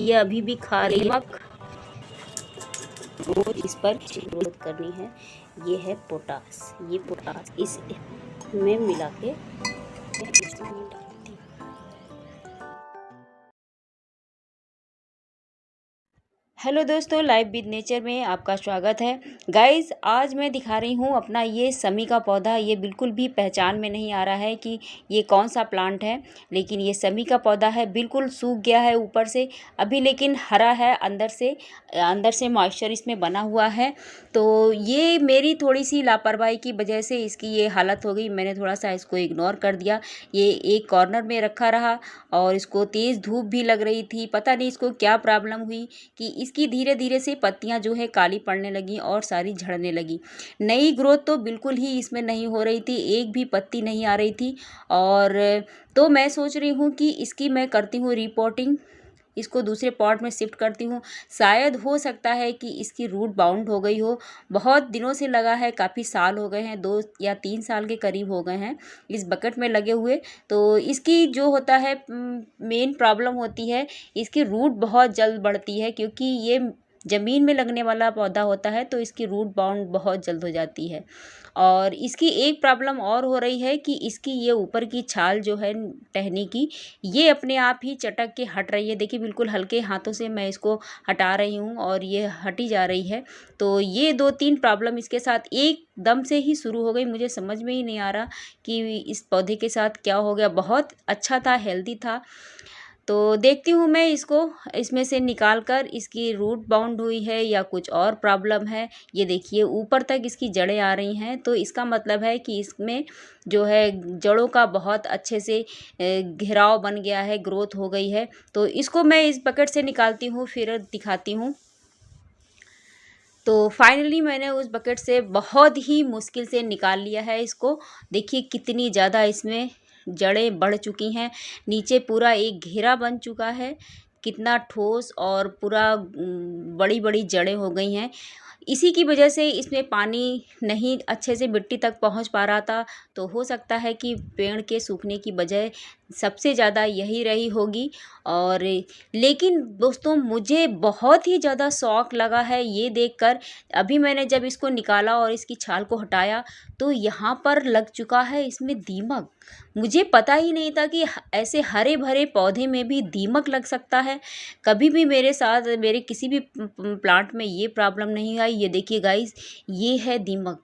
ये अभी भी खा रही है, रोज इस पर ग्रोथ करनी है। ये है पोटास, ये पोटास इसमें मिला के इसमें डालती हूँ। हेलो दोस्तों, लाइव विद नेचर में आपका स्वागत है। गाइस, आज मैं दिखा रही हूँ अपना ये समी का पौधा। ये बिल्कुल भी पहचान में नहीं आ रहा है कि ये कौन सा प्लांट है, लेकिन ये समी का पौधा है। बिल्कुल सूख गया है ऊपर से अभी, लेकिन हरा है अंदर से मॉइस्चर इसमें बना हुआ है। तो ये मेरी थोड़ी सी लापरवाही की वजह से इसकी ये हालत हो गई। मैंने थोड़ा सा इसको इग्नोर कर दिया। ये एक कॉर्नर में रखा रहा और इसको तेज़ धूप भी लग रही थी। पता नहीं इसको क्या प्रॉब्लम हुई कि इसकी धीरे धीरे से पत्तियां जो है काली पड़ने लगी और सारी झड़ने लगी। नई ग्रोथ तो बिल्कुल ही इसमें नहीं हो रही थी, एक भी पत्ती नहीं आ रही थी। और तो मैं सोच रही हूँ कि इसकी मैं करती हूँ रिपोर्टिंग, इसको दूसरे पॉट में शिफ्ट करती हूँ। शायद हो सकता है कि इसकी रूट बाउंड हो गई हो। बहुत दिनों से लगा है, काफ़ी साल हो गए हैं, 2 या 3 साल के करीब हो गए हैं इस बकेट में लगे हुए। तो इसकी जो होता है मेन प्रॉब्लम होती है, इसकी रूट बहुत जल्द बढ़ती है, क्योंकि ये ज़मीन में लगने वाला पौधा होता है तो इसकी रूट बाउंड बहुत जल्द हो जाती है। और इसकी एक प्रॉब्लम और हो रही है कि इसकी ये ऊपर की छाल जो है टहनी की, ये अपने आप ही चटक के हट रही है। देखिए, बिल्कुल हल्के हाथों से मैं इसको हटा रही हूँ और ये हटी जा रही है। तो ये 2-3 प्रॉब्लम इसके साथ एकदम से ही शुरू हो गई। मुझे समझ में ही नहीं आ रहा कि इस पौधे के साथ क्या हो गया। बहुत अच्छा था, हेल्दी था। तो देखती हूँ मैं इसको इसमें से निकाल कर, इसकी रूट बाउंड हुई है या कुछ और प्रॉब्लम है। ये देखिए, ऊपर तक इसकी जड़ें आ रही हैं, तो इसका मतलब है कि इसमें जो है जड़ों का बहुत अच्छे से घेराव बन गया है, ग्रोथ हो गई है। तो इसको मैं इस बकेट से निकालती हूँ, फिर दिखाती हूँ। तो फाइनली मैंने उस बकेट से बहुत ही मुश्किल से निकाल लिया है इसको। देखिए कितनी ज़्यादा इसमें जड़ें बढ़ चुकी हैं, नीचे पूरा एक घेरा बन चुका है। कितना ठोस और पूरा बड़ी बड़ी जड़ें हो गई हैं। इसी की वजह से इसमें पानी नहीं अच्छे से मिट्टी तक पहुंच पा रहा था। तो हो सकता है कि पेड़ के सूखने की वजह सबसे ज़्यादा यही रही होगी। और लेकिन दोस्तों, मुझे बहुत ही ज़्यादा शौक लगा है ये देखकर। अभी मैंने जब इसको निकाला और इसकी छाल को हटाया, तो यहाँ पर लग चुका है इसमें दीमक। मुझे पता ही नहीं था कि ऐसे हरे भरे पौधे में भी दीमक लग सकता है। कभी भी मेरे साथ मेरे किसी भी प्लांट में ये प्रॉब्लम नहीं आई। ये देखिए गाइस, ये है दीमक।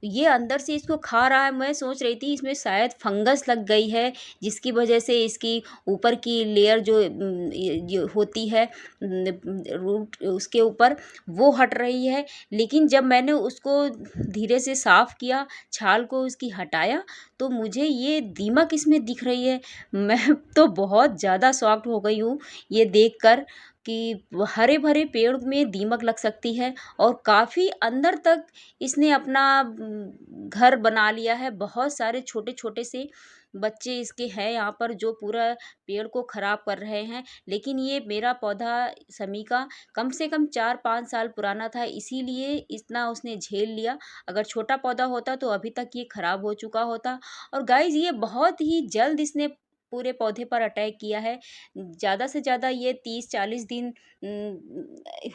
ये अंदर से इसको खा रहा है। मैं सोच रही थी इसमें शायद फंगस लग गई है, जिसकी वजह से इसकी ऊपर की लेयर जो जो होती है रूट उसके ऊपर, वो हट रही है। लेकिन जब मैंने उसको धीरे से साफ़ किया, छाल को उसकी हटाया, तो मुझे ये दीमक इसमें दिख रही है। मैं तो बहुत ज़्यादा शॉक्ड हो गई हूँ ये देखकर कि हरे भरे पेड़ में दीमक लग सकती है। और काफ़ी अंदर तक इसने अपना घर बना लिया है। बहुत सारे छोटे छोटे से बच्चे इसके हैं यहाँ पर, जो पूरा पेड़ को ख़राब कर रहे हैं। लेकिन ये मेरा पौधा समी का कम से कम 4-5 साल पुराना था, इसीलिए इतना उसने झेल लिया। अगर छोटा पौधा होता तो अभी तक ये ख़राब हो चुका होता। और गाइस, ये बहुत ही जल्द इसने पूरे पौधे पर अटैक किया है। ज़्यादा से ज़्यादा ये 30-40 दिन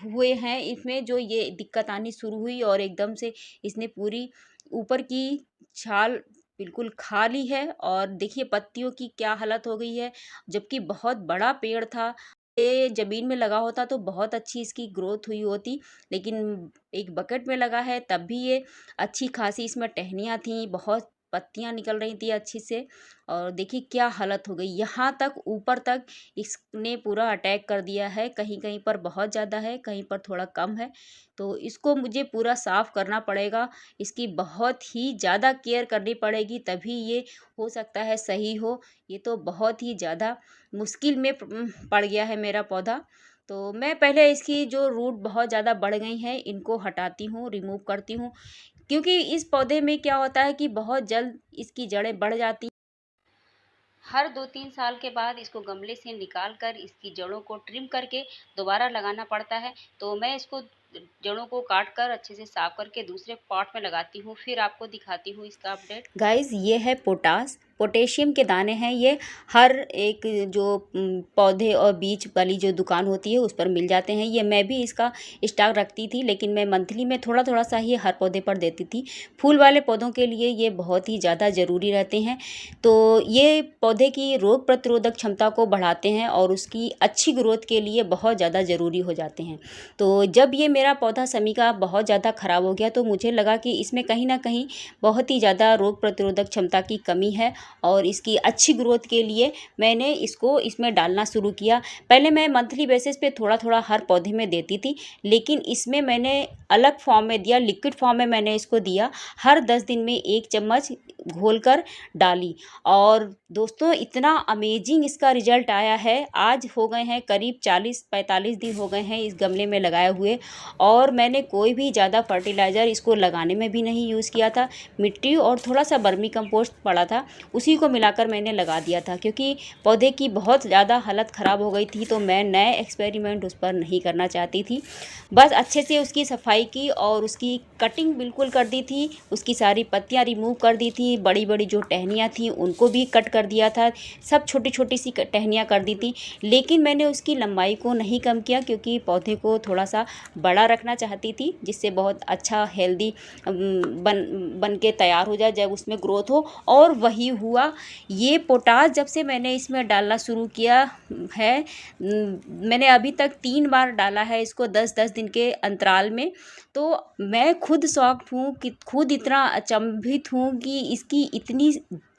हुए हैं इसमें जो ये दिक्कत आनी शुरू हुई, और एकदम से इसने पूरी ऊपर की छाल बिल्कुल खा ली है। और देखिए पत्तियों की क्या हालत हो गई है, जबकि बहुत बड़ा पेड़ था। ये ज़मीन में लगा होता तो बहुत अच्छी इसकी ग्रोथ हुई होती, लेकिन एक बकेट में लगा है तब भी ये अच्छी खासी इसमें टहनियाँ थीं, बहुत पत्तियाँ निकल रही थी अच्छी से। और देखिए क्या हालत हो गई, यहाँ तक ऊपर तक इसने पूरा अटैक कर दिया है। कहीं कहीं पर बहुत ज़्यादा है, कहीं पर थोड़ा कम है। तो इसको मुझे पूरा साफ़ करना पड़ेगा, इसकी बहुत ही ज़्यादा केयर करनी पड़ेगी, तभी ये हो सकता है सही हो। ये तो बहुत ही ज़्यादा मुश्किल में पड़ गया है मेरा पौधा। तो मैं पहले इसकी जो रूट बहुत ज़्यादा बढ़ गई हैं, इनको हटाती हूँ, रिमूव करती हूँ। क्योंकि इस पौधे में क्या होता है कि बहुत जल्द इसकी जड़ें बढ़ जाती। हर 2-3 साल के बाद इसको गमले से निकाल कर इसकी जड़ों को ट्रिम करके दोबारा लगाना पड़ता है। तो मैं इसको जड़ों को काट कर अच्छे से साफ करके दूसरे पॉट में लगाती हूँ, फिर आपको दिखाती हूँ इसका अपडेट। गाइस, ये है पोटास। पोटेशियम के दाने हैं ये हर एक जो पौधे और बीज वाली जो दुकान होती है उस पर मिल जाते हैं। ये मैं भी इसका स्टॉक रखती थी, लेकिन मैं मंथली में थोड़ा थोड़ा सा ही हर पौधे पर देती थी। फूल वाले पौधों के लिए ये बहुत ही ज़्यादा ज़रूरी रहते हैं। तो ये पौधे की रोग प्रतिरोधक क्षमता को बढ़ाते हैं और उसकी अच्छी ग्रोथ के लिए बहुत ज़्यादा ज़रूरी हो जाते हैं। तो जब ये मेरा पौधा समी का बहुत ज़्यादा ख़राब हो गया तो मुझे लगा कि इसमें कहीं ना कहीं बहुत ही ज़्यादा रोग प्रतिरोधक क्षमता की कमी है और इसकी अच्छी ग्रोथ के लिए मैंने इसको इसमें डालना शुरू किया। पहले मैं मंथली बेसिस पे थोड़ा थोड़ा हर पौधे में देती थी, लेकिन इसमें मैंने अलग फॉर्म में दिया, लिक्विड फॉर्म में मैंने इसको दिया। हर 10 दिन में 1 चम्मच घोलकर डाली और दोस्तों इतना अमेजिंग इसका रिजल्ट आया है। आज हो गए हैं करीब 40-45 दिन हो गए हैं इस गमले में लगाए हुए और मैंने कोई भी ज़्यादा फर्टिलाइज़र इसको लगाने में भी नहीं यूज़ किया था। मिट्टी और थोड़ा सा वर्मी कंपोस्ट पड़ा था, उसी को मिलाकर मैंने लगा दिया था, क्योंकि पौधे की बहुत ज़्यादा हालत ख़राब हो गई थी तो मैं नए एक्सपेरिमेंट उस पर नहीं करना चाहती थी। बस अच्छे से उसकी सफाई की और उसकी कटिंग बिल्कुल कर दी थी, उसकी सारी पत्तियां रिमूव कर दी थी, बड़ी बड़ी जो टहनियाँ थी उनको भी कट कर दिया था, सब छोटी छोटी सी टहनियाँ कर दी थी। लेकिन मैंने उसकी लंबाई को नहीं कम किया, क्योंकि पौधे को थोड़ा सा बड़ा रखना चाहती थी जिससे बहुत अच्छा हेल्दी बन के तैयार हो जाए जब उसमें ग्रोथ हो। और वही हुआ। ये पोटास जब से मैंने इसमें डालना शुरू किया है, मैंने अभी तक 3 बार डाला है इसको 10-10 दिन के अंतराल में। तो मैं खुद शॉक्ड हूँ कि खुद इतना अचंभित हूँ कि इसकी इतनी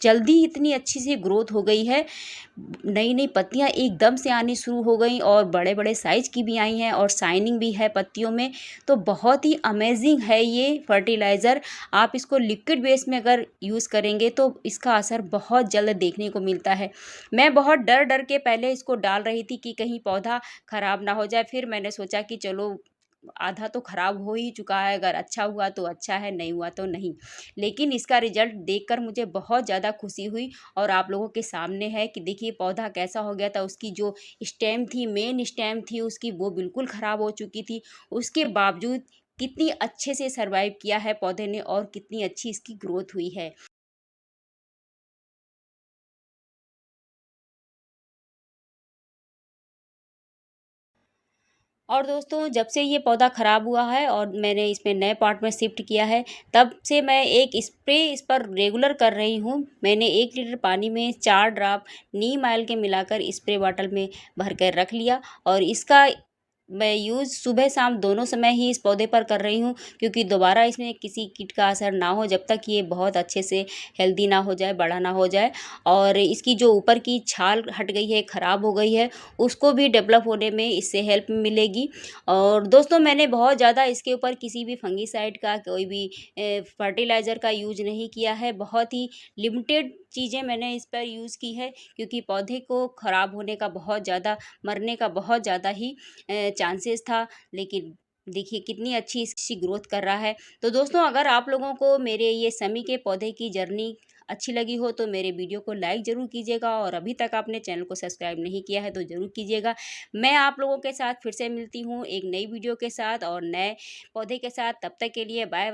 जल्दी इतनी अच्छी सी ग्रोथ हो गई है। नई नई पत्तियाँ एकदम से आनी शुरू हो गई और बड़े बड़े साइज की भी आई हैं और शाइनिंग भी है पत्तियों में। तो बहुत ही अमेजिंग है ये फर्टिलाइज़र। आप इसको लिक्विड बेस में अगर यूज़ करेंगे तो इसका असर बहुत जल्द देखने को मिलता है। मैं बहुत डर डर के पहले इसको डाल रही थी कि कहीं पौधा ख़राब ना हो जाए, फिर मैंने सोचा कि चलो आधा तो ख़राब हो ही चुका है, अगर अच्छा हुआ तो अच्छा है, नहीं हुआ तो नहीं। लेकिन इसका रिजल्ट देखकर मुझे बहुत ज़्यादा खुशी हुई और आप लोगों के सामने है कि देखिए पौधा कैसा हो गया था। उसकी जो स्टेम थी, मेन स्टेम थी उसकी, वो बिल्कुल ख़राब हो चुकी थी। उसके बावजूद कितनी अच्छे से सर्वाइव किया है पौधे ने और कितनी अच्छी इसकी ग्रोथ हुई है। और दोस्तों जब से ये पौधा ख़राब हुआ है और मैंने इसमें नए पॉट में शिफ्ट किया है, तब से मैं एक स्प्रे इस पर रेगुलर कर रही हूँ। मैंने 1 लीटर पानी में 4 ड्रॉप नीम ऑयल के मिलाकर स्प्रे बॉटल में भर कर रख लिया और इसका मैं यूज़ सुबह शाम दोनों समय ही इस पौधे पर कर रही हूँ, क्योंकि दोबारा इसमें किसी कीट का असर ना हो जब तक ये बहुत अच्छे से हेल्दी ना हो जाए, बड़ा ना हो जाए। और इसकी जो ऊपर की छाल हट गई है, ख़राब हो गई है, उसको भी डेवलप होने में इससे हेल्प मिलेगी। और दोस्तों मैंने बहुत ज़्यादा इसके ऊपर किसी भी फंगीसाइड का, कोई भी फर्टिलाइज़र का यूज़ नहीं किया है। बहुत ही लिमिटेड चीज़ें मैंने इस पर यूज़ की है, क्योंकि पौधे को ख़राब होने का बहुत ज़्यादा, मरने का बहुत ज़्यादा ही चांसेस था। लेकिन देखिए कितनी अच्छी इसकी ग्रोथ कर रहा है। तो दोस्तों अगर आप लोगों को मेरे ये समी के पौधे की जर्नी अच्छी लगी हो तो मेरे वीडियो को लाइक ज़रूर कीजिएगा और अभी तक आपने चैनल को सब्सक्राइब नहीं किया है तो ज़रूर कीजिएगा। मैं आप लोगों के साथ फिर से मिलती हूँ एक नई वीडियो के साथ और नए पौधे के साथ। तब तक के लिए बाय।